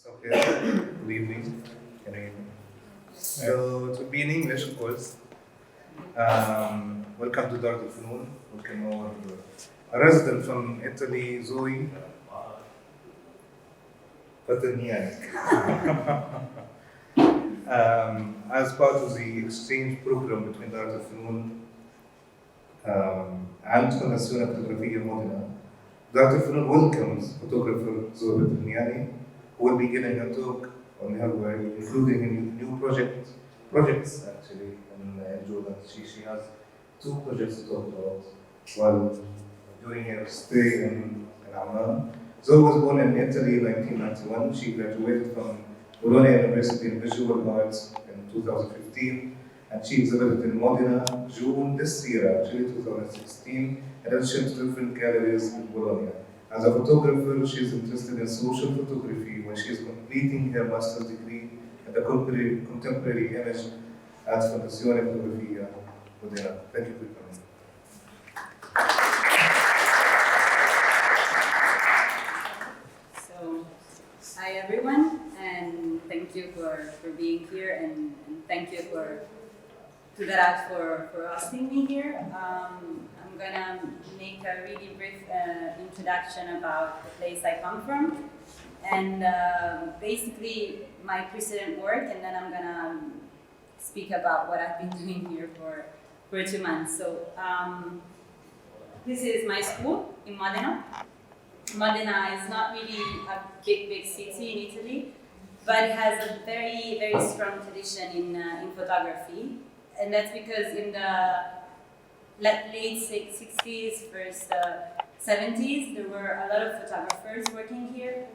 Okay, good evening. Can I- So it will be in English, of course. Welcome to Darat al Funun. Welcome our resident from Italy, Zoe Paterniani. As part of the exchange program between Darat al Funun and Fondazione Fotografia Modena, Darat al Funun welcomes photographer Zoe Paterniani, who will be giving a talk on her work, including a new projects actually in Jordan. She has two projects to talk about while during her stay in Amman. Zoe was born in Italy in 1991. She graduated from Bologna University in Visual Arts in 2015, and she exhibited in Mودينا June this year, actually 2016, at addition to different galleries in Bologna. As a photographer, she is interested in social photography when she is completing her master's degree in the contemporary image at Fondazione Fotografia Modena. Thank you for coming. So, hi everyone, and thank you for being here, and thank you to Darat for hosting me here. I'm gonna make a really brief introduction about the place I come from, and basically my precedent work, and then I'm gonna speak about what I've been doing here for 2 months. So this is my school in Modena. Modena is not really a big city in Italy, but it has a very strong tradition in photography, and that's because in the late 60s, first 70s, there were a lot of photographers working here.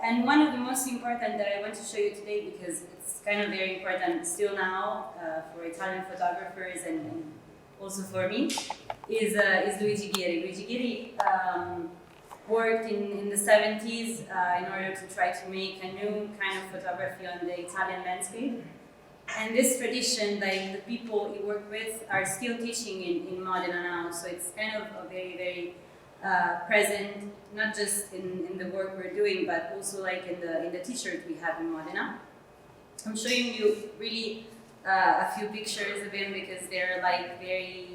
And one of the most important that I want to show you today, because it's kind of very important still now for Italian photographers and also for me, is Luigi Ghiri. Luigi Ghiri worked in the 70s in order to try to make a new kind of photography on the Italian landscape. And this tradition, like the people he worked with, are still teaching in Modena now. So it's kind of a very present, not just in the work we're doing, but also like in the t-shirt we have in Modena. I'm showing you really a few pictures of him because they're like very,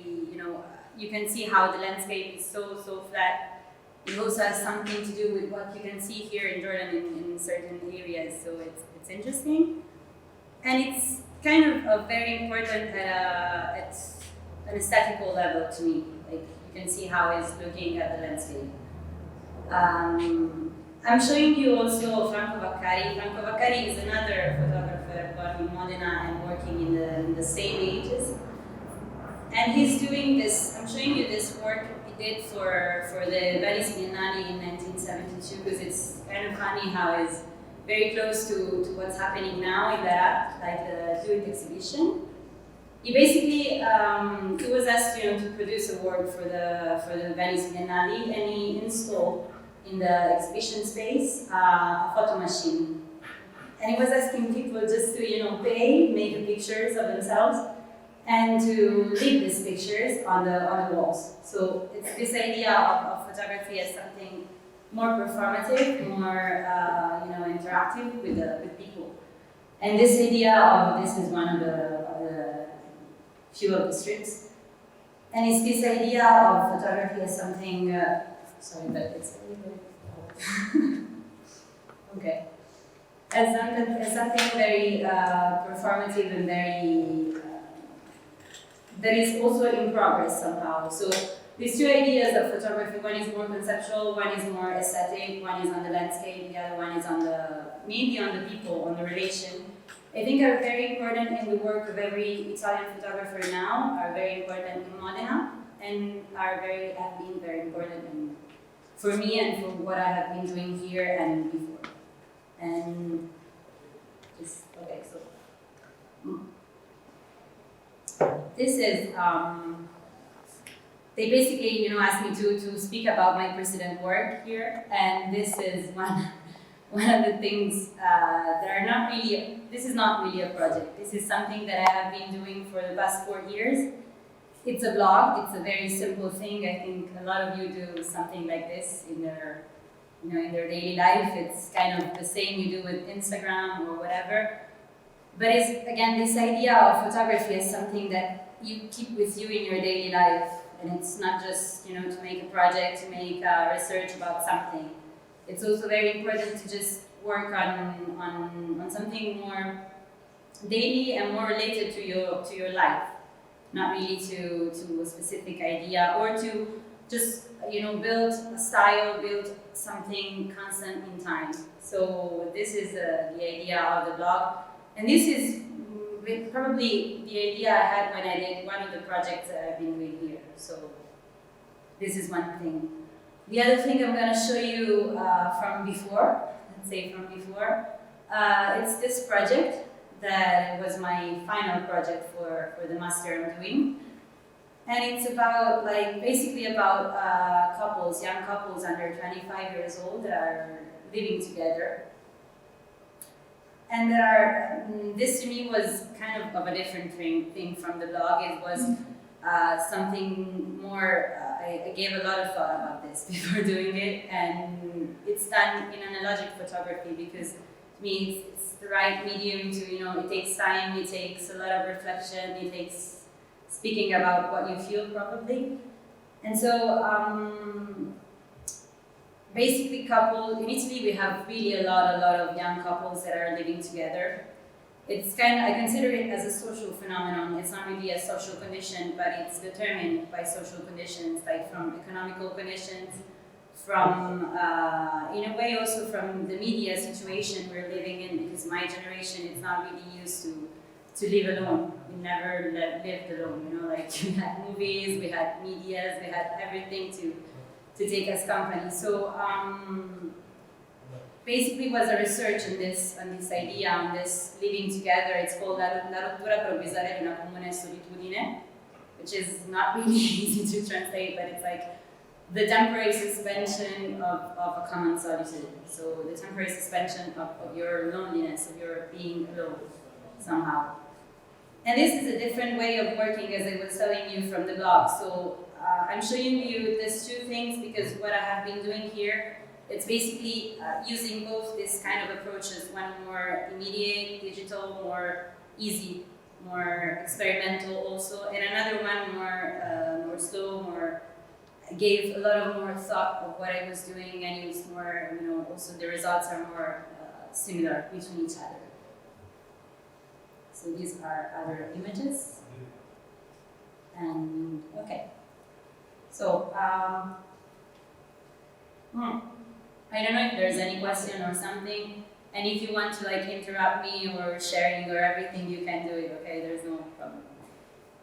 you can see how the landscape is so flat. It also has something to do with what you can see here in Jordan in certain areas. So it's interesting. And it's kind of very important at an aesthetical level to me. Like you can see how it's looking at the landscape. I'm showing you also Franco Vaccari. Franco Vaccari is another photographer born in Modena and working in the same ages. And he's doing this. I'm showing you this work he did for the Venice Biennale in 1972 because it's kind of funny how it's very close to what's happening now in Darat, like the Fluid exhibition. He basically he was asked to produce a work for the Venice Biennale, and he installed in the exhibition space a photo machine. And he was asking people just to pay, make the pictures of themselves, and to leave these pictures on the walls. So it's this idea of photography as something more performative, more interactive with people. And this idea of this is one of the few of the strips. And it's this idea of photography as something, sorry, but it's a little bit, okay. As something very performative and very, that is also in progress somehow. So these two ideas of photography, one is more conceptual, one is more aesthetic, one is on the landscape, the other one is maybe on the people, on the relation. I think are very important in the work of every Italian photographer now, are very important in Modena, and have been very important for me and for what I have been doing here and before. And just, okay, so this is, they basically, asked me to speak about my precedent work here, and this is one of the things that are not really. This is not really a project. This is something that I have been doing for the past 4 years. It's a blog. It's a very simple thing. I think a lot of you do something like this in in their daily life. It's kind of the same you do with Instagram or whatever. But it's, again, this idea of photography is something that you keep with you in your daily life. And it's not just, to make a project, to make research about something. It's also very important to just work on something more daily and more related to your life. Not really to a specific idea, or to just, build a style, build something constant in time. So this is the idea of the blog. And this is probably the idea I had when I did one of the projects that I've been doing here. So this is one thing. The other thing I'm going to show you from before, let's say from before, it's this project that was my final project for the master I'm doing. And it's about, basically about couples, young couples under 25 years old that are living together. And this to me was kind of a different thing from the blog. It was something more, I gave a lot of thought about this before doing it, and it's done in analogic photography because to me it's the right medium to, it takes time, it takes a lot of reflection, it takes speaking about what you feel probably. And so, basically in Italy we have really a lot of young couples that are living together. It's I consider it as a social phenomenon. It's not really a social condition, but it's determined by social conditions, like from economical conditions, from, in a way also from the media situation we're living in, because my generation is not really used to live alone. We never lived alone, we had movies, we had medias, we had everything to take us company. So basically was a research on this idea, on this living together. It's called La rottura provvisoria di una comune solitudine, which is not really easy to translate, but it's like the temporary suspension of a common solitude. So the temporary suspension of your loneliness, of your being alone somehow. And this is a different way of working, as I was telling you from the blog. So I'm showing you these two things because what I have been doing here, it's basically using both this kind of approaches, one more immediate, digital, more easy, more experimental also, and another one more slow, gave a lot of more thought of what I was doing, and used more, also the results are more similar between each other. So these are other images. And okay. So I don't know if there's any question or something. And if you want to interrupt me or sharing or everything, you can do it, okay? There's no problem.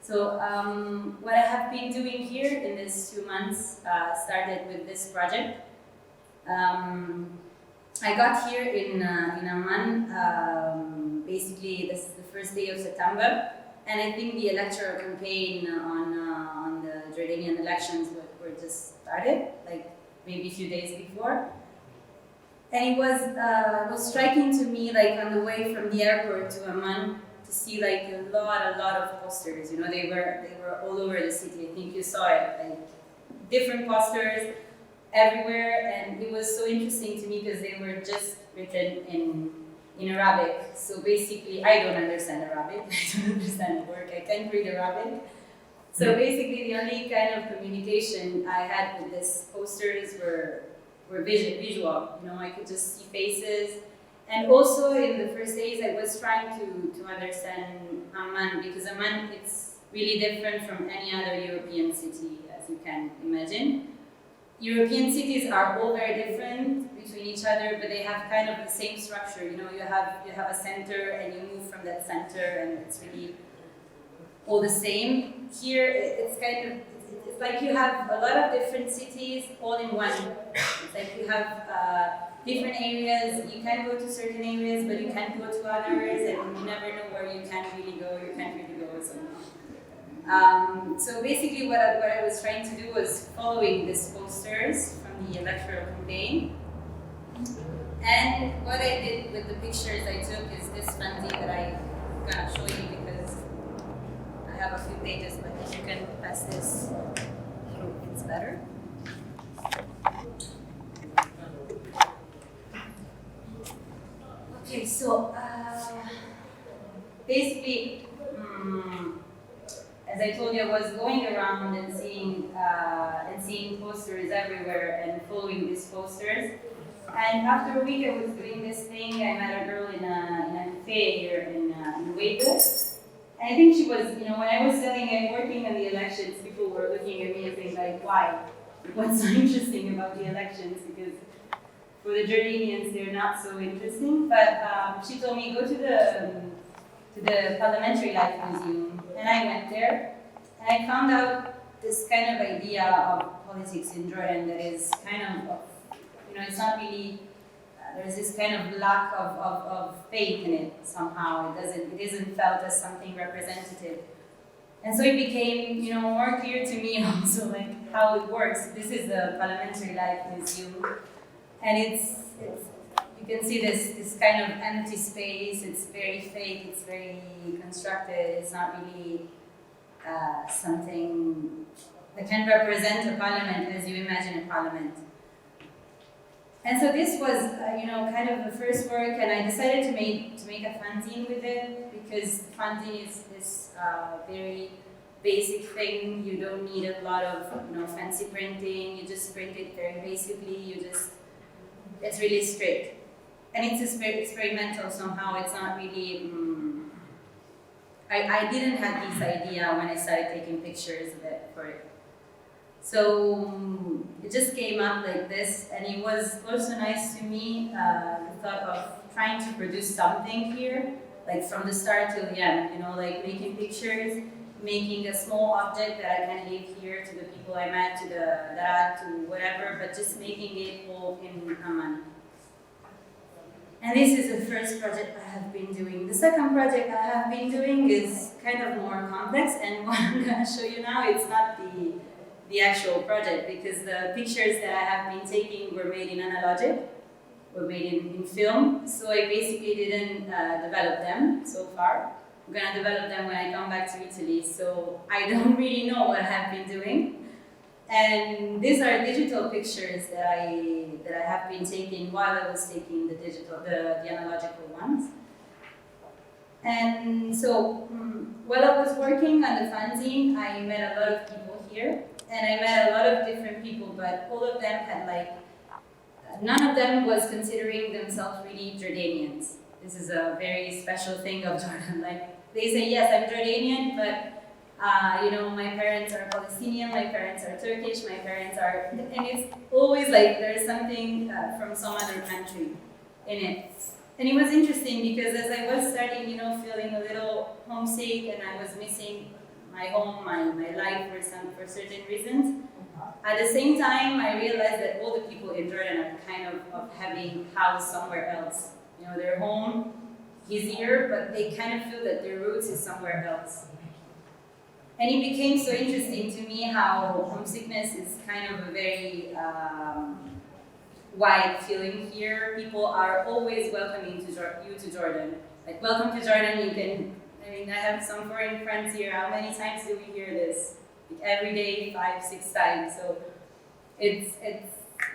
So what I have been doing here in these 2 months started with this project. I got here in Amman, basically this is the first day of September, and I think the electoral campaign on the Jordanian elections were just started, maybe a few days before. And it was striking to me, on the way from the airport to Amman, to see a lot of posters. They were all over the city. I think you saw it, different posters everywhere, and it was so interesting to me because they were just written in Arabic. So basically, I don't understand Arabic. I don't understand the word. I can't read Arabic. So basically, the only kind of communication I had with these posters were visual. I could just see faces. And also, in the first days, I was trying to understand Amman, because Amman, it's really different from any other European city, as you can imagine. European cities are all very different between each other, but they have kind of the same structure. You have a center, and you move from that center, and it's really all the same. Here, it's like you have a lot of different cities all in one. It's like you have different areas. You can go to certain areas, but you can't go to others, and you never know where you can really go. You can't really go. So basically, what I was trying to do was following these posters from the electoral campaign. And what I did with the pictures I took is this fanzine that I'm gonna show you because I have a few pages, but if you can pass this through, it's better. Okay, so basically, as I told you, I was going around and seeing posters everywhere and following these posters. And after a week, I was doing this thing. I met a girl in a cafe here in Waywood. And I think she was, when I was telling I'm working on the elections, people were looking at me and saying, like, why? What's so interesting about the elections? Because for the Jordanians, they're not so interesting. But she told me, go to the Parliamentary Life Museum. And I went there, and I found out this kind of idea of politics in Jordan that is kind of, it's not really, there's this kind of lack of faith in it somehow. It isn't felt as something representative. And so it became, more clear to me also, like, how it works. This is the Parliamentary Life Museum, and it's you can see this kind of empty space. It's very fake, it's very constructed, it's not really something that can represent a parliament as you imagine a parliament. And so this was, kind of the first work, and I decided to make a fanzine with it, because fanzine is this very basic thing. You don't need a lot of fancy printing. You just print it very basically. It's really strict. And it's experimental somehow. It's not really, I didn't have this idea when I started taking pictures of it for it. So it just came up like this, and it was also nice to me, the thought of trying to produce something here, like from the start till the end, like making pictures, making a small object that I can leave here to the people I met, to the Darat, to whatever, but just making it all in Amman. And this is the first project I have been doing. The second project I have been doing is kind of more complex, and what I'm going to show you now, it's not the actual project, because the pictures that I have been taking were made in analogic, were made in film, so I basically didn't develop them so far. I'm going to develop them when I come back to Italy, so I don't really know what I have been doing. And these are digital pictures that I have been taking while I was taking the analogical ones. And so while I was working on the fanzine, I met a lot of people here, and I met a lot of different people, but all of them had none of them was considering themselves really Jordanians. This is a very special thing of Jordan. They say, yes, I'm Jordanian, but my parents are Palestinian, my parents are Turkish, my parents are, and it's always like there's something from some other country in it. And it was interesting because as I was starting, feeling a little homesick, and I was missing my home, my life for certain reasons. At the same time, I realized that all the people in Jordan are kind of having house somewhere else. Their home is here, but they kind of feel that their roots is somewhere else. And it became so interesting to me how homesickness is kind of a very wide feeling here. People are always welcoming you to Jordan. Like, welcome to Jordan, I have some foreign friends here. How many times do we hear this? Every day, 5-6 times. So it's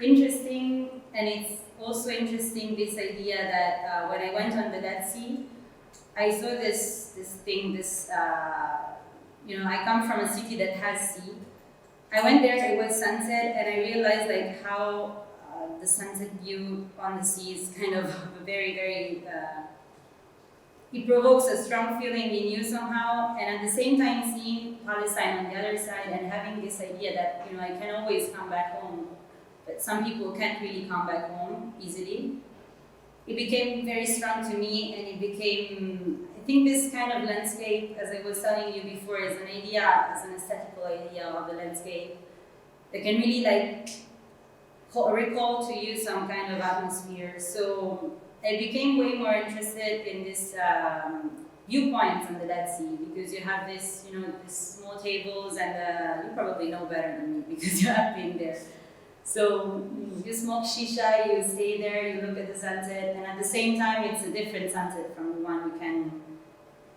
interesting, and it's also interesting this idea that when I went on the Dead Sea, I saw this thing, I come from a city that has sea. I went there, it was sunset, and I realized how the sunset view on the sea is kind of very, very, it provokes a strong feeling in you somehow, and at the same time seeing Palestine on the other side and having this idea that, I can always come back home, but some people can't really come back home easily. It became very strong to me, and it became, I think this kind of landscape, as I was telling you before, is an idea, is an aesthetical idea of the landscape that can really recall to you some kind of atmosphere. So I became way more interested in this viewpoints on the Dead Sea, because you have this, these small tables, and you probably know better than me because you have been there. So you smoke shisha, you stay there, you look at the sunset, and at the same time it's a different sunset from the one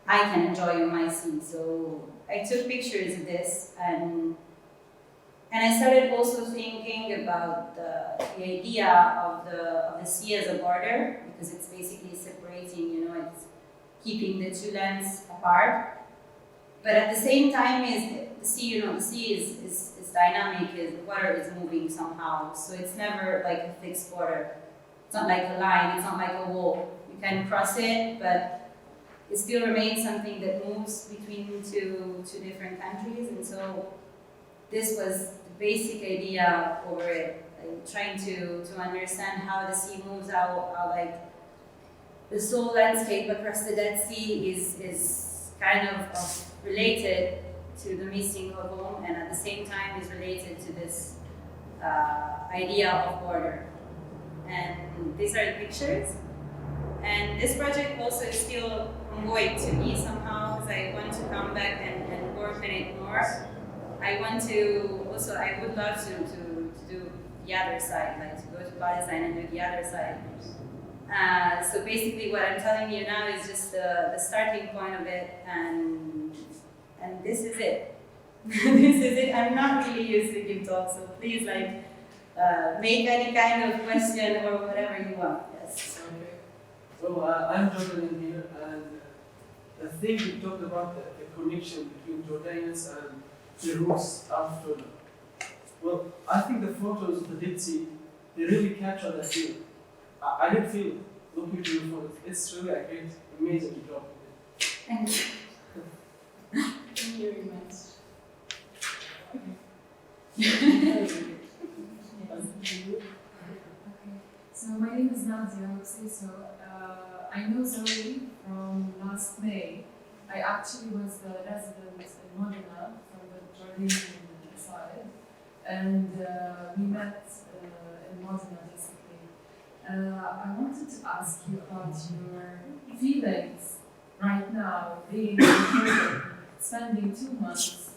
I can enjoy on my sea. So I took pictures of this, and I started also thinking about the idea of the sea as a border, because it's basically separated keeping the two lands apart. But at the same time, is the sea. The sea is dynamic. The water is moving somehow. So it's never like a fixed border. It's not like a line. It's not like a wall. You can cross it, but it still remains something that moves between two different countries. And so this was the basic idea over it, like trying to understand how the sea moves, how like the soul landscape across the Dead Sea is kind of related to the missing of home, and at the same time is related to this idea of border. And these are the pictures. And this project also is still ongoing to me somehow, because I want to come back and work on it more. I want to also, I would love to do the other side, like to go to Palestine and do the other side. So basically what I'm telling you now is just the starting point of it, and this is it. This is it. I'm not really used to give talks, so please make any kind of question or whatever you want. Yes. Okay. So I'm Jordan here, and the thing we talked about the connection between Jordanians and the roots after. Well, I think the photos of the Dead Sea, they really capture that feeling. I did feel it looking to your photos. It's really a great, amazing job. Thank you. Thank you very much. So my name is Nadia, I would say so. I know Zoe from last May. I actually was the resident in Mودينا from the Jordanian side, and we met in Mوديna basically. I wanted to ask you about your feelings right now, being in Jordan, spending 2 months,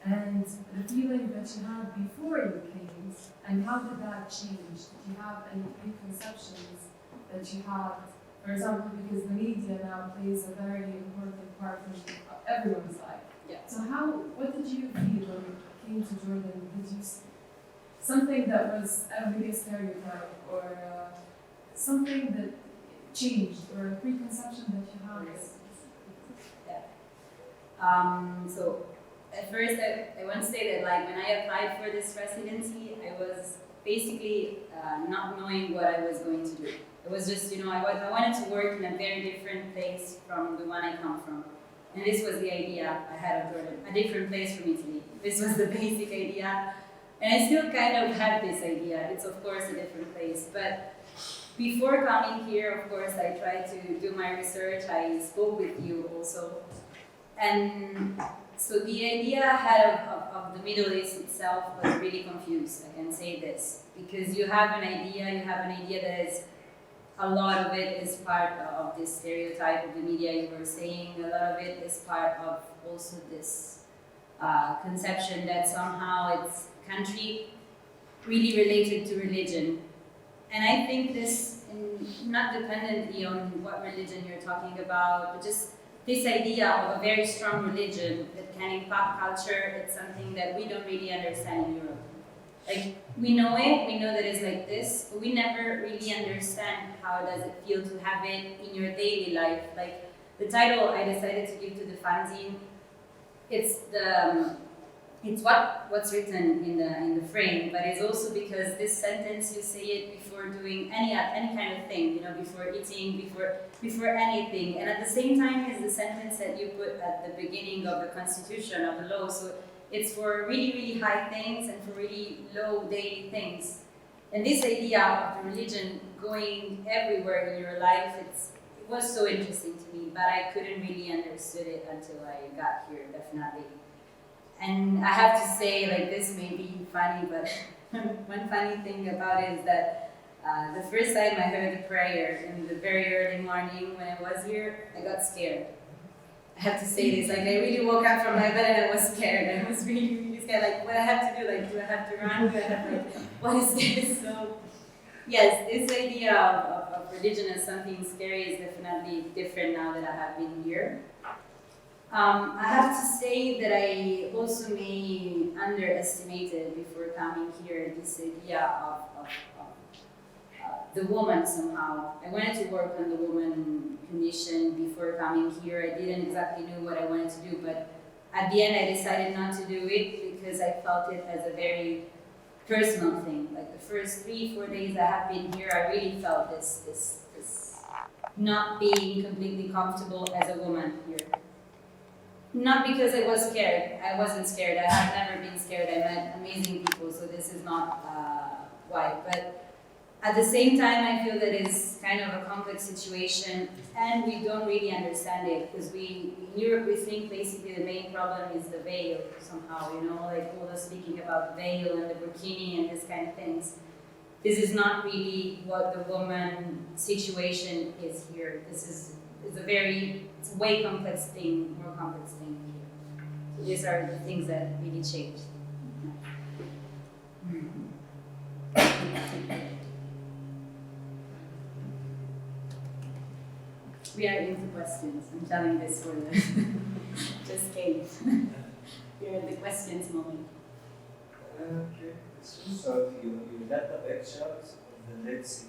and the feeling that you had before you came, and how did that change? Did you have any preconceptions that you had? For example, because the media now plays a very important part in everyone's life. Yeah. So what did you feel when you came to Jordan? Did you something that was maybe a stereotype or something that changed or a preconception that you had? Yeah. So at first, I want to say that when I applied for this residency, I was basically not knowing what I was going to do. It was just, I wanted to work in a very different place from the one I come from. And this was the idea I had of Jordan, a different place from Italy. This was the basic idea. And I still kind of have this idea. It's of course a different place. But before coming here, of course, I tried to do my research. I spoke with you also. And so the idea I had of the Middle East itself was really confused, I can say this. Because you have an idea that is, a lot of it is part of this stereotype of the media you were saying. A lot of it is part of also this conception that somehow it's a country really related to religion. And I think this, not dependently on what religion you're talking about, but just this idea of a very strong religion that can impact culture, it's something that we don't really understand in Europe. Like, we know it, we know that it's like this, but we never really understand how does it feel to have it in your daily life. Like, the title I decided to give to the fanzine, it's what's written in the frame, but it's also because this sentence, you say it before doing any kind of thing, before eating, before anything. And at the same time, it's the sentence that you put at the beginning of the constitution, of the law. So it's for really, really high things and for really low daily things. And this idea of the religion going everywhere in your life, it was so interesting to me, but I couldn't really understood it until I got here, definitely. And I have to say, this may be funny, but one funny thing about it is that the first time I heard the prayer in the very early morning when I was here, I got scared. I have to say this, I really woke up from my bed and I was scared. I was really, really scared, what I have to do, do I have to run? Do I have, what is this? So, yes, this idea of religion as something scary is definitely different now that I have been here. I have to say that I also may underestimated before coming here this idea of the woman somehow. I wanted to work on the woman condition before coming here. I didn't exactly know what I wanted to do, but at the end I decided not to do it because I felt it as a very personal thing. Like the first 3-4 days I have been here, I really felt this not being completely comfortable as a woman here. Not because I was scared. I wasn't scared. I have never been scared. I met amazing people, so this is not why. But at the same time, I feel that it's kind of a complex situation, and we don't really understand it because in Europe we think basically the main problem is the veil somehow. You know, like all us speaking about the veil and the burkini and this kind of things. This is not really what the woman situation is here. It's a way complex thing, more complex thing here. So these are the things that really changed. We are into questions. I'm telling this for the just came. We're at the questions moment. Okay. So you got the pictures of the Dead Sea,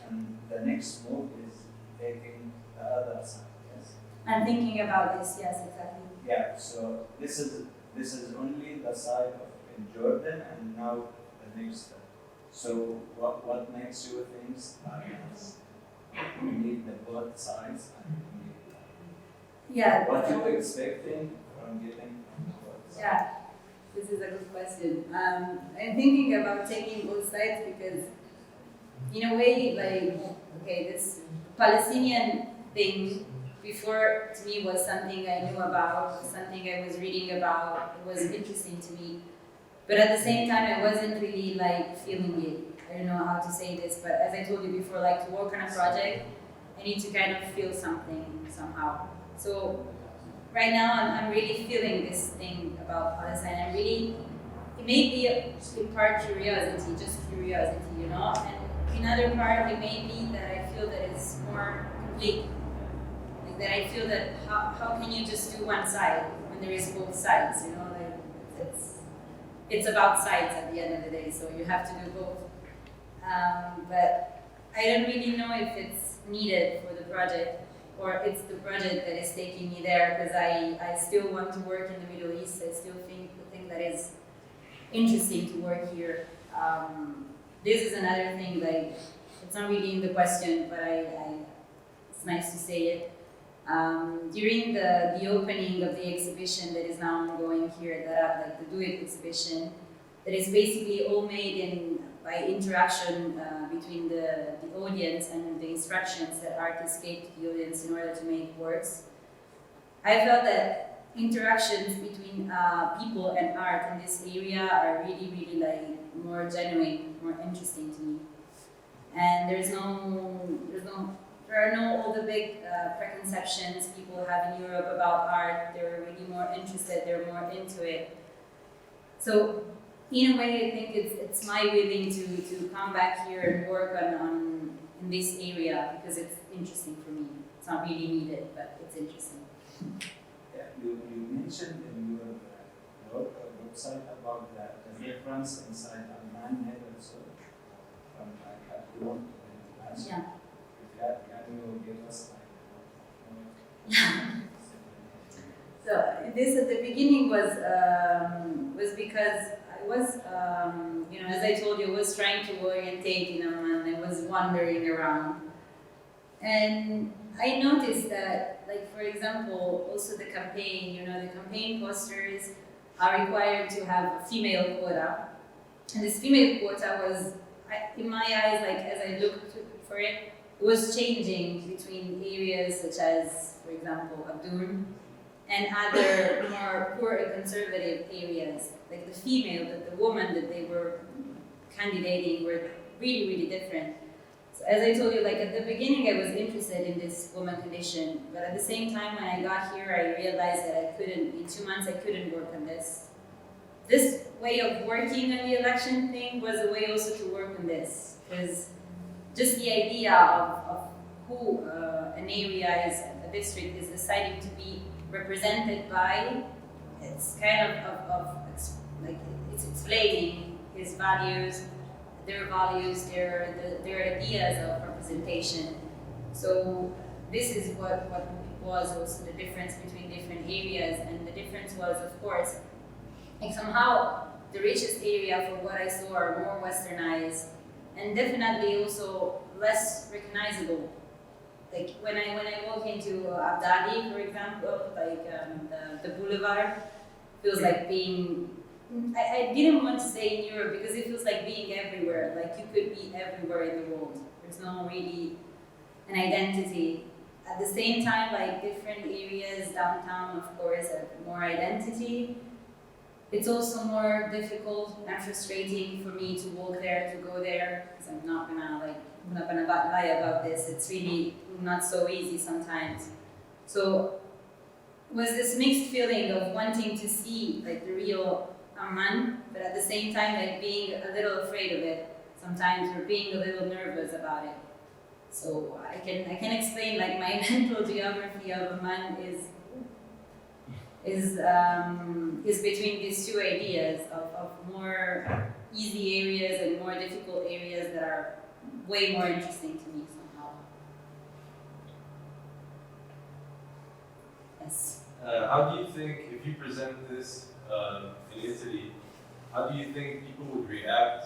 and the next move is taking the other side. Yes. I'm thinking about this. Yes, exactly. Yeah. So this is only the side of in Jordan, and now the next step. So what makes you think we need the both sides? And we need, Yeah. what you expecting from getting both sides? Yeah. This is a good question. I'm thinking about taking both sides because, in a way, like, okay, this Palestinian thing before to me was something I knew about, something I was reading about, it was interesting to me. But at the same time, I wasn't really like feeling it. I don't know how to say this, but as I told you before, like to work on a project, I need to kind of feel something somehow. So right now, I'm really feeling this thing about Palestine. I'm really, it may be in part curiosity, just curiosity, you know? And in other part, it may be that I feel that it's more complete. Like that I feel that how can you just do one side when there is both sides, you know? Like it's about sides at the end of the day, so you have to do both. But I don't really know if it's needed for the project, or it's the project that is taking me there, because I still want to work in the Middle East. I still think that is interesting to work here. This is another thing, like, it's not really in the question, but it's nice to say it. During the opening of the exhibition that is now ongoing here, Darat, like the Do It exhibition, that is basically all made by interaction between the audience and the instructions that artists gave to the audience in order to make works. I felt that interactions between people and art in this area are really, really like more genuine, more interesting to me. And there are no all the big preconceptions people have in Europe about art. They're really more interested, they're more into it. So in a way, I think it's my willing to come back here and work on in this area because it's interesting for me. It's not really needed, but it's interesting. Yeah, you mentioned in your website about the difference inside a man-made also from like a woman and a man. Yeah. Can you give us So this at the beginning was because I was, as I told you, I was trying to orientate in Amman. I was wandering around, and I noticed that, like for example, also the campaign. The campaign posters are required to have a female quota, and this female quota was, in my eyes, like as I looked for it, it was changing between areas such as, for example, Abdul, and other more poor and conservative areas. Like the female, the woman that they were candidating were really, really different. So as I told you, like at the beginning I was interested in this woman condition, but at the same time when I got here I realized that in 2 months I couldn't work on this. This way of working on the election thing was a way also to work on this, because just the idea of who an area is, a district is deciding to be represented by, it's kind of it's explaining his values, their ideas of representation. So this is what was also the difference between different areas, and the difference was, of course, like somehow the richest area for what I saw are more westernized and definitely also less recognizable. Like when I walk into Abdali, for example, like the boulevard feels like being, I didn't want to say in Europe because it feels like being everywhere, like you could be everywhere in the world. There's no really an identity. At the same time, like different areas, downtown of course have more identity. It's also more difficult and frustrating for me to walk there, to go there, because I'm not gonna lie about this. It's really not so easy sometimes. So it was this mixed feeling of wanting to see like the real Amman, but at the same time like being a little afraid of it sometimes, or being a little nervous about it. So I can explain like my mental geography of Amman is between these two ideas of more easy areas and more difficult areas that are way more interesting to me somehow. Yes. How do you think, if you present this in Italy, how do you think people would react?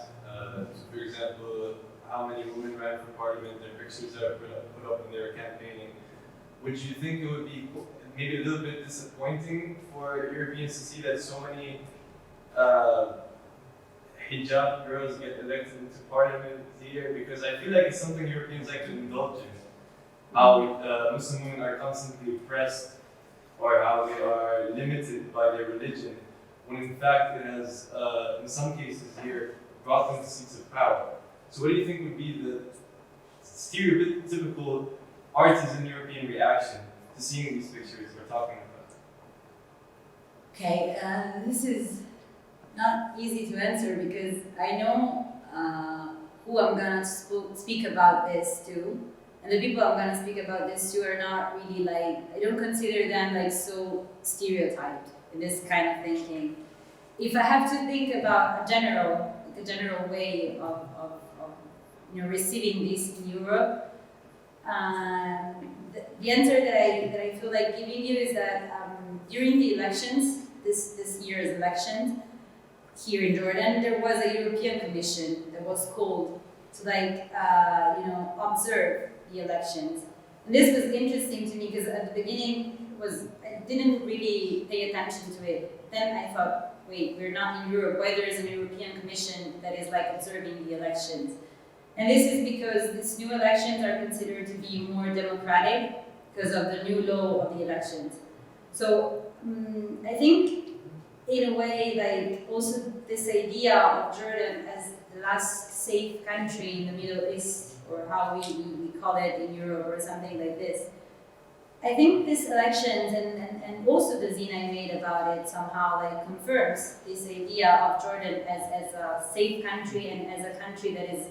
For example, how many women ran for parliament, their pictures are put up in their campaigning. Would you think it would be maybe a little bit disappointing for Europeans to see that so many hijab girls get elected into parliament here? Because I feel like it's something Europeans like to indulge in. How Muslim women are constantly oppressed, or how they are limited by their religion, when in fact it has, in some cases here, brought them to seats of power. So what do you think would be the stereotypical artisan European reaction to seeing these pictures we're talking about? Okay, this is not easy to answer because I know who I'm gonna speak about this to, and the people I'm gonna speak about this to are not really like, I don't consider them like so stereotyped in this kind of thinking. If I have to think about a general way of receiving this in Europe, the answer that I feel like giving you is that during the elections, this year's elections here in Jordan, there was a European Commission that was called to observe the elections. And this was interesting to me because at the beginning I didn't really pay attention to it. Then I thought, wait, we're not in Europe. Why there is a European Commission that is like observing the elections? And this is because these new elections are considered to be more democratic because of the new law of the elections. So I think in a way, like also this idea of Jordan as the last safe country in the Middle East, or how we call it in Europe or something like this. I think these elections and also the zine I made about it somehow like confirms this idea of Jordan as a safe country and as a country that is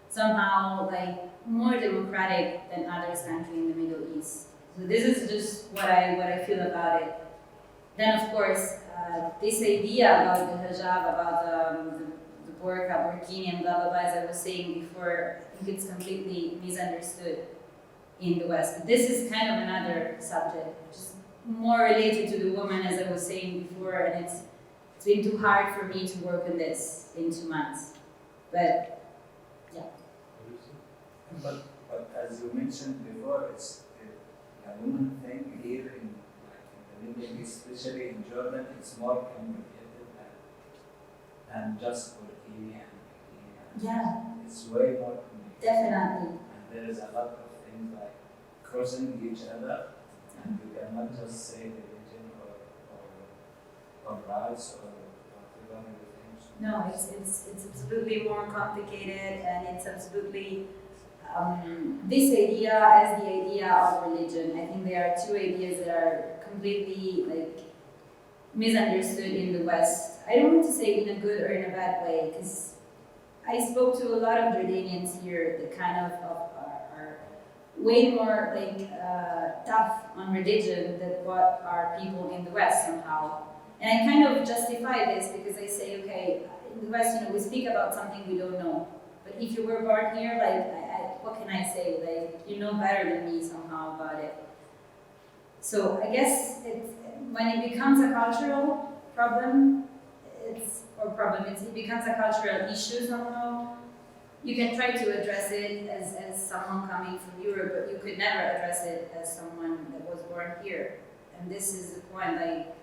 somehow like more democratic than other countries in the Middle East. So this is just what I feel about it. Then of course, this idea about the hijab, about the burqa, burkini, and blah blah blah, as I was saying before, I think it's completely misunderstood in the West. But this is kind of another subject, which is more related to the woman, as I was saying before, and it's been too hard for me to work on this in 2 months. But yeah. But as you mentioned before, it's a woman thing here in the Middle East, especially in Jordan, it's more complicated than just burkini and Yeah. It's way more complicated. Definitely. And there is a lot of things like crossing each other, and you cannot just say religion or rights or whatever you think. No, it's absolutely more complicated, and it's absolutely this idea as the idea of religion. I think there are two ideas that are completely like misunderstood in the West. I don't want to say in a good or in a bad way, because I spoke to a lot of Jordanians here that kind of are way more like tough on religion than what are people in the West somehow. And I kind of justify this because I say, okay, in the West, we speak about something we don't know. But if you were born here, like what can I say? Like, you know better than me somehow about it. So I guess when it becomes a cultural problem, it becomes a cultural issue somehow. You can try to address it as someone coming from Europe, but you could never address it as someone that was born here. And this is the point, like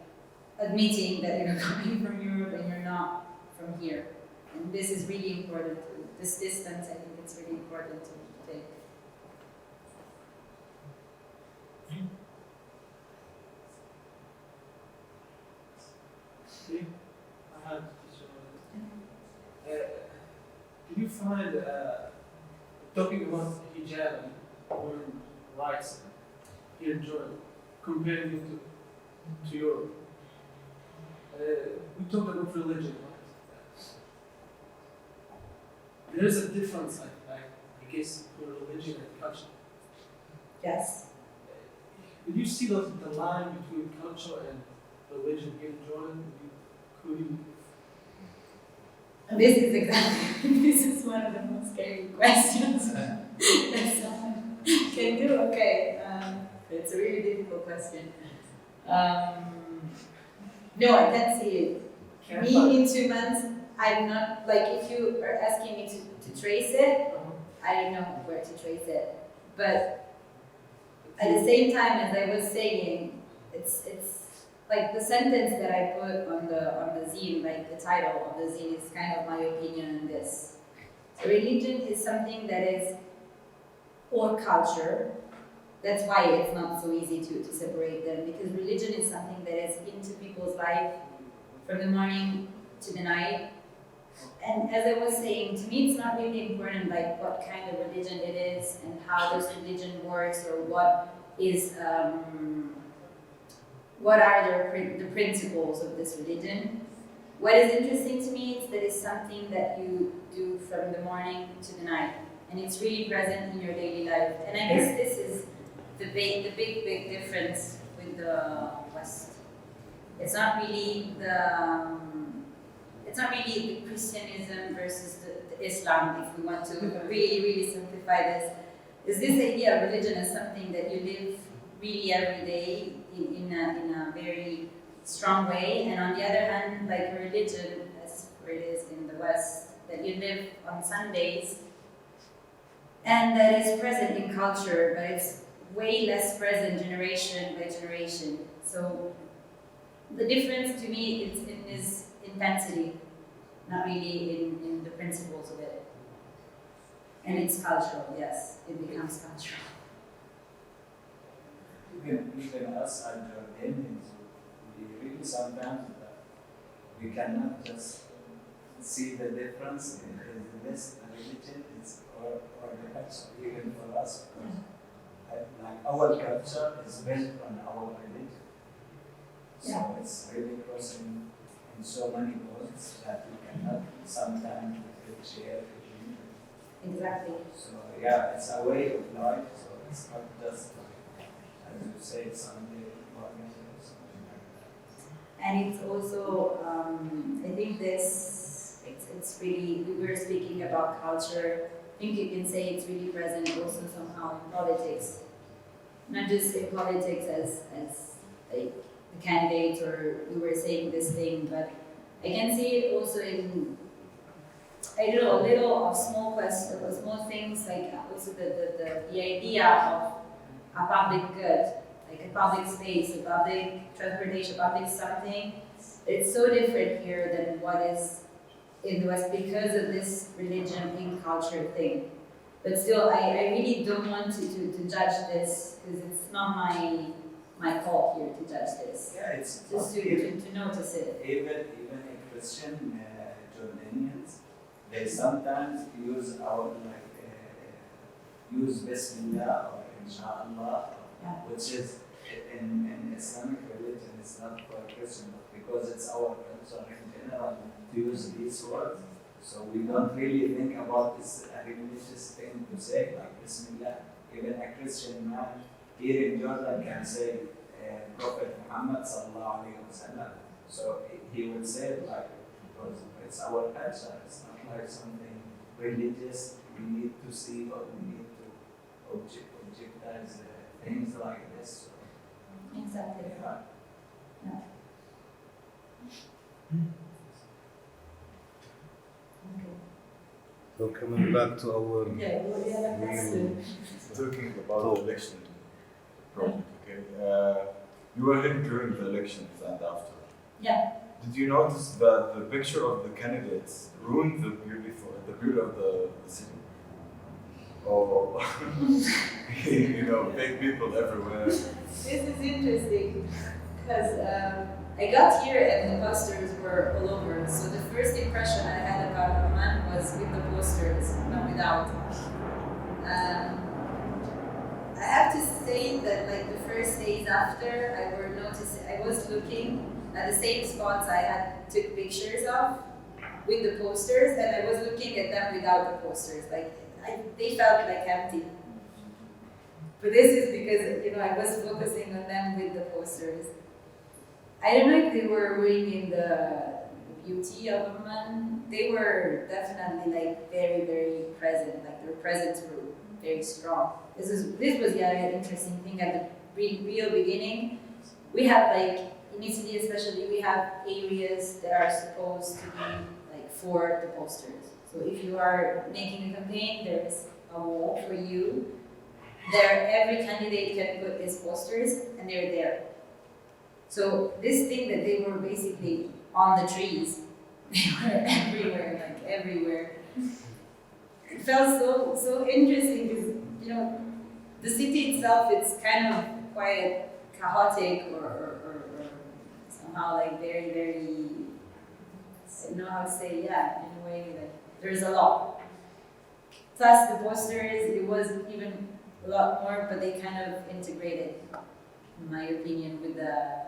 admitting that you're coming from Europe and you're not from here. And this is really important. This distance, I think it's really important to take. Okay. I had do you find talking about hijab and women's rights here in Jordan, comparing it to Europe? We talked about religion, right? There is a difference, I guess, between religion and culture. Yes. Did you see the line between culture and religion here in Jordan? Could you This is one of the most scary questions that someone can do. Okay, it's a really difficult question. No, I can't see it. Me in 2 months, I'm not, like if you are asking me to trace it, I don't know where to trace it. But at the same time, as I was saying, it's like the sentence that I put on the zine, like the title of the zine is kind of my opinion on this. So religion is something that is, or culture. That's why it's not so easy to separate them, because religion is something that is into people's life from the morning to the night. And as I was saying, to me it's not really important like what kind of religion it is and how this religion works or what are the principles of this religion. What is interesting to me is that it's something that you do from the morning to the night, and it's really present in your daily life. And I guess this is the big difference with the West. It's not really the Christianism versus the Islam, if we want to really simplify this. Is this idea of religion as something that you live really every day in a very strong way, and on the other hand, like a religion, as it is in the West, that you live on Sundays, and that is present in culture, but it's way less present generation by generation. So the difference to me is in this intensity, not really in the principles of it. And it's cultural, yes, it becomes cultural. Even us as Jordanians, we really sometimes we cannot just see the difference in this religion or the culture, even for us, because like our culture is built on our religion. So it's really crossing in so many points that we cannot sometimes differentiate between them. Exactly. So yeah, it's a way of life, so it's not just as you say, Sunday morning or something like that. And it's also, I think it's really, we were speaking about culture. I think you can say it's really present also somehow in politics. Not just in politics as like the candidate or we were saying this thing, but I can see it also in, I don't know, a little of small things, like also the idea of a public good, like a public space, a public transportation, public something. It's so different here than what is in the West because of this religion and culture thing. But still, I really don't want to judge this because it's not my fault here to judge this. Yeah, it's just to notice it. Even a Christian Jordanians, they sometimes use use Bismillah or Inshallah, which is in Islamic religion, it's not for Christian, but because it's our culture in general to use these words. So we don't really think about this a religious thing to say, like Bismillah. Even a Christian man here in Jordan can say Prophet Muhammad sallallahu alaihi wasallam. So he will say it like because it's our culture. It's not like something religious we need to see or we need objectize things like this. So, Exactly. yeah. Yeah. Okay. So coming back to our Yeah, well, yeah, that's real Talking about the election project, okay? You were here during the elections and after. Yeah. Did you notice that the picture of the candidates ruined the beauty of the city? Or, you know, fake people everywhere. This is interesting because I got here and the posters were all over. So the first impression I had about Oman was with the posters, not without. I have to say that like the first days after, I was looking at the same spots I had took pictures of with the posters, and I was looking at them without the posters. Like they felt like empty. But this is because I was focusing on them with the posters. I don't know if they were ruining the beauty of Oman. They were definitely like very, very present. Like their presence were very strong. This was an interesting thing at the real beginning. We have like in Italy especially, we have areas that are supposed to be like for the posters. So if you are making a campaign, there's a wall for you. There, every candidate can put his posters, and they're there. So this thing that they were basically on the trees, they were everywhere, like everywhere. It felt so interesting because the city itself, it's kind of quite chaotic or somehow like very, very, I don't know how to say, yeah, in a way that there's a lot. Plus the posters, it was even a lot more, but they kind of integrated, in my opinion, with the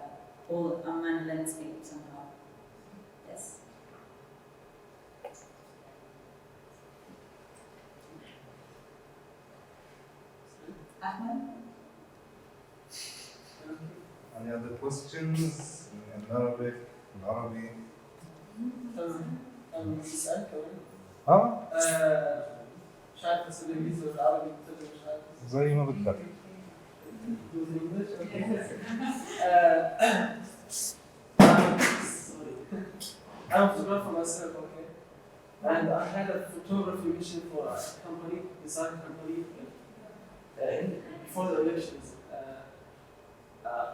whole Amman landscape somehow. Yes. Ahmed? Any other questions in Arabic, in Arabic? بسأل كمان مش عارف بس بالانجليزي ولا بالعربي مش عارف زي ما بدك. I'm a photographer myself, okay? And I had a photography mission for a company, design company, before the elections.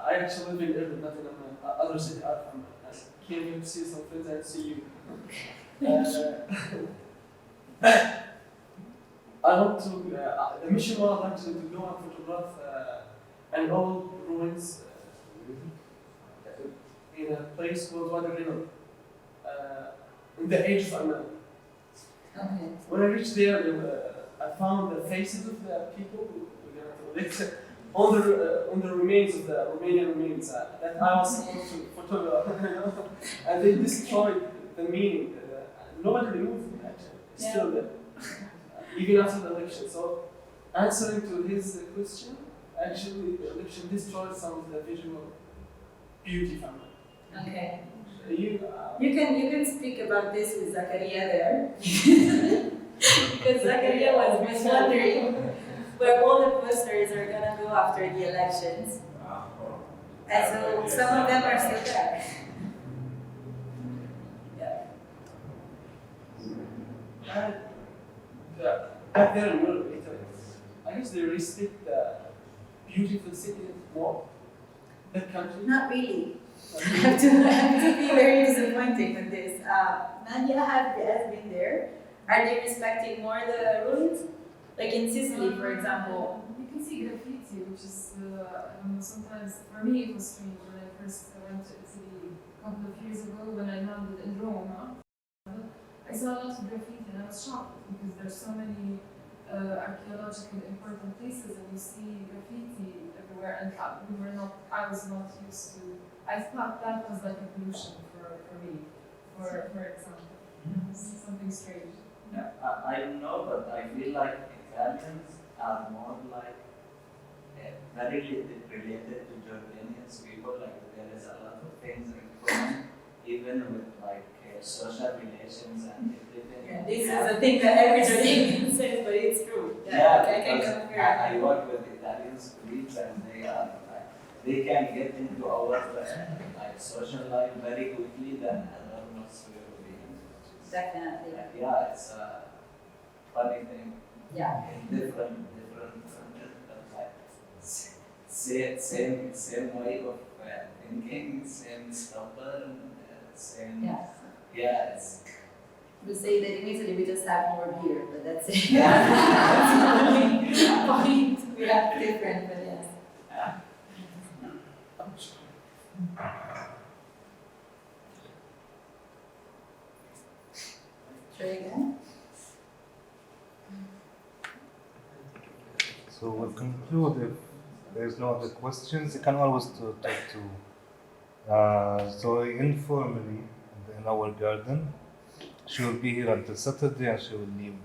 I actually live in Ireland, not in Amman, other city out of Amman. I came here to see some friends and see you. I want to, the mission was actually to go and photograph an old ruins in a place called Wadi Rinal, in the age of Amman. Okay. When I reached there, I found the faces of the people who were going to elect on the remains of the Romanian remains that I was supposed to photograph, and they destroyed the meaning. Nobody removed it actually. It's still there, even after the election. So, answering to his question, actually the election destroyed some of the visual beauty from it. Okay. You You can speak about this with Zakaria there. Because Zakaria was wondering where all the posters are gonna go after the elections. And so some of them are still there. Back there in Europe, Italy, I guess they restrict the beautiful city more. That country. Not really. I have to be very disappointed with this. Nadia has been there. Are they respecting more the rules? Like in Sicily, for example. You can see graffiti, which is, sometimes, for me it was strange when I first went to Italy a couple of years ago when I landed in Rome. I saw a lot of graffiti and I was shocked because there's so many archaeological important places and you see graffiti everywhere and I was not used to, I thought that was like a pollution for me, for example. Something strange. Yeah, I don't know, but I feel like Italians are more like very related to Jordanians people. Like there is a lot of things in common even with like social relations and everything. Yeah, this is a thing that every Jordanian says, but it's true. Yeah, I can because compare. I work with Italian colleagues and they are like, they can get into our like social life very quickly than other Muslims. Definitely. Yeah, it's a funny thing. Yeah. Different like same way of thinking, same stubborn, same. Yeah. Yeah, it's. We say that in Italy we just have more beer, but that's it. Yeah. That's the only point. We have different, but yes. Yeah. Try again. So we'll conclude. If there's no other questions, you can always talk to Zoe informally in our garden. She will be here until Saturday and she will leave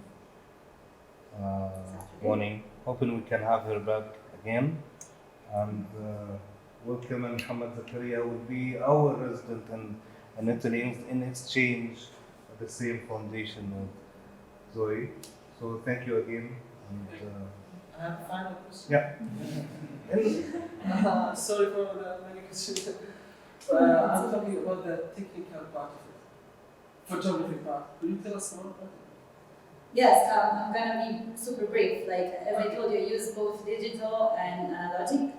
morning. Hoping we can have her back again. And welcome, and Muhammad Zakaria will be our resident in Italy in exchange at the same foundation with Zoe. So thank you again. And, I have a final question. yeah. Sorry for the many questions. I'm talking about the technical part of it. Photography part. Could you tell us more about it? Yes, I'm gonna be super brief. Like as I told you, I use both digital and analogic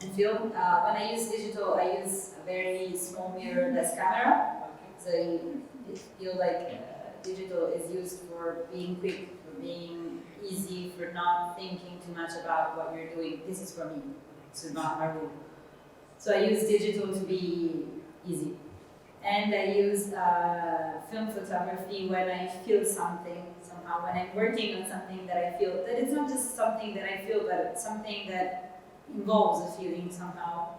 and film. When I use digital, I use a very small mirrorless camera. So it feels like digital is used for being quick, for being easy, for not thinking too much about what you're doing. This is for me. This is not my rule. So I use digital to be easy. And I use film photography when I feel something somehow, when I'm working on something that I feel, that it's not just something that I feel, but it's something that involves a feeling somehow.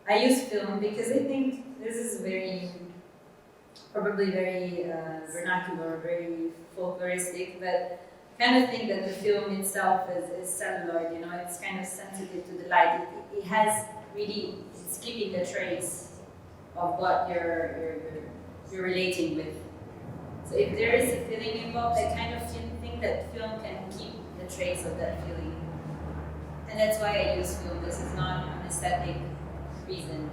I use film because I think this is probably very vernacular, very folkloristic, but I kind of think that the film itself is celluloid, you know, it's kind of sensitive to the light. It has really, it's keeping a trace of what you're relating with. So if there is a feeling involved, I kind of think that film can keep the trace of that feeling. And that's why I use film. This is not an aesthetic reason.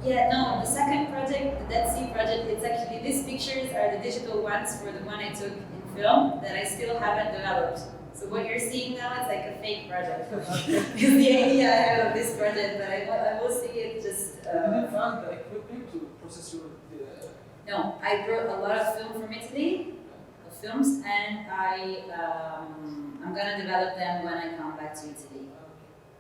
Yeah, no, the second project, the Dead Sea project, it's actually, these pictures are the digital ones for the one I took in film that I still haven't developed. So what you're seeing now is like a fake project. It's the idea I have of this project, but I will see it just... You didn't find the equipment to process your... No, I brought a lot of film from Italy, of films, and I'm gonna develop them when I come back to Italy.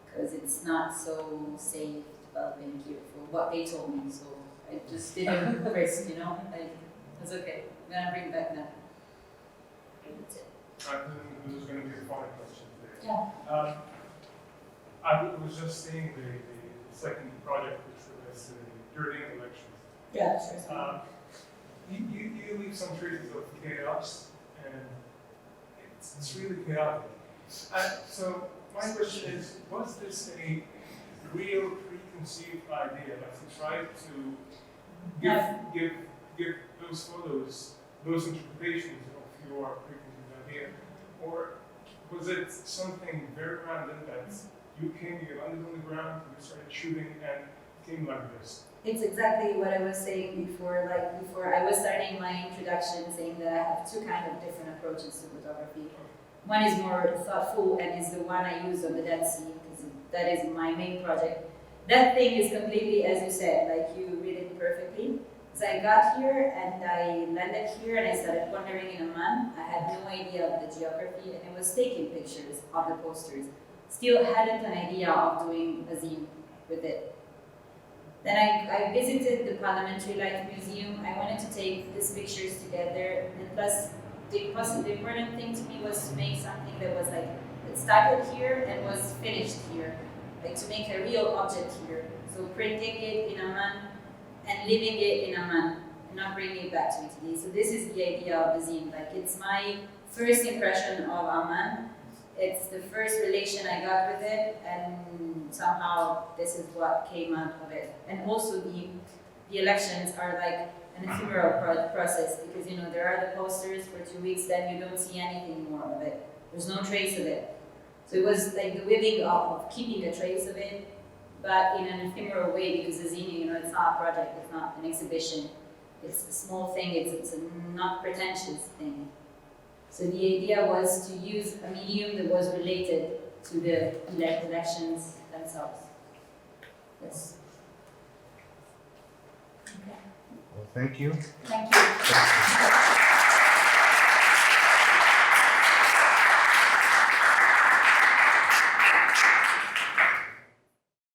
Because it's not so safe developing here for what they told me, so I just didn't risk, you know? Like, it's okay, I'm gonna bring back them. That's it. This is going to be a final question today. Yeah. I was just seeing the second project, which was the Jordanian elections. Yeah, sure. You leave some traces of chaos, and it's really chaotic. So my question is, was this a real preconceived idea? Like you tried to give those photos, those interpretations of your preconceived idea, or was it something very random that you landed on the ground, you started shooting, and it came like this? It's exactly what I was saying before. Like before, I was starting my introduction saying that I have two kind of different approaches to photography. One is more thoughtful and is the one I use on the Dead Sea because that is my main project. That thing is completely, as you said, like you read it perfectly. So I got here and I landed here and I started wandering in Amman. I had no idea of the geography and I was taking pictures of the posters. Still hadn't an idea of doing a zine with it. Then I visited the Parliamentary Life Museum. I wanted to take these pictures together, and plus the important thing to me was to make something that was like, it started here and was finished here. Like to make a real object here. So printing it in Amman and leaving it in Amman and not bringing it back to Italy. So this is the idea of the zine. Like it's my first impression of Amman it's the first relation I got with it, and somehow this is what came out of it. And also the elections are like an ephemeral process, because you know there are the posters for 2 weeks, then you don't see anything more of it. There's no trace of it. So it was like the willing of keeping a trace of it, but in an ephemeral way, because the zine, you know, it's not a project, it's not an exhibition, it's a small thing, it's a not pretentious thing. So the idea was to use a medium that was related to the elections themselves. Yes. Okay. Well, thank you. Thank you.